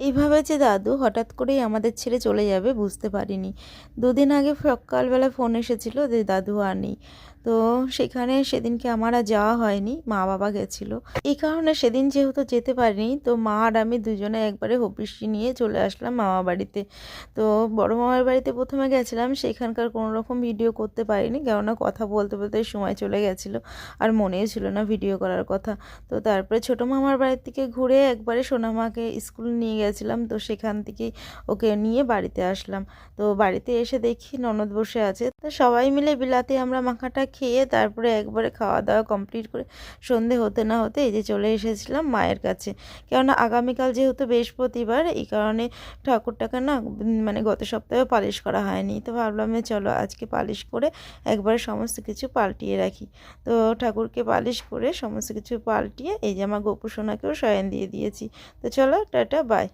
এইভাবে যে দাদু হঠাৎ করেই আমাদের ছেড়ে চলে যাবে বুঝতে পারিনি। দুদিন আগে সকালবেলা ফোন এসেছিল যে দাদু আর নেই। তো সেখানে সেদিনকে আমার আর যাওয়া হয়নি, মা বাবা গেছিল। এই কারণে সেদিন যেহেতু যেতে পারিনি, তো মা আর আমি দুজনে একবারে হপিষ্টি নিয়ে চলে আসলাম মামা বাড়িতে। তো বড় মামার বাড়িতে প্রথমে গেছিলাম, সেখানকার কোনো রকম ভিডিও করতে পারিনি, কেননা কথা বলতে বলতে সময় চলে গেছিলো আর মনেও ছিল না ভিডিও করার কথা। তো তারপরে ছোটো মামার বাড়ির থেকে ঘুরে একবারে সোনামাকে স্কুল নিয়ে গেছিলাম, তো সেখান থেকেই ওকে নিয়ে বাড়িতে আসলাম। তো বাড়িতে এসে দেখি ননদ বসে আছে, তো সবাই মিলে বিলাতে আমরা মাখাটা খেয়ে তারপরে একবারে খাওয়া দাওয়া কমপ্লিট করে সন্ধে হতে না হতে এই যে চলে এসেছিলাম মায়ের কাছে। কেননা আগামীকাল যেহেতু বৃহস্পতিবার, এই কারণে ঠাকুরটাকে না মানে গত সপ্তাহে পালিশ করা হয়নি, তো ভাবলাম যে চলো আজকে পালিশ করে একবারে সমস্ত কিছু পাল্টিয়ে রাখি। তো ঠাকুরকে পালিশ করে সমস্ত কিছু পাল্টিয়ে এই যে আমার গোপু সোনাকেও শয়ন দিয়ে দিয়েছি। তো চলো টাটা বাই।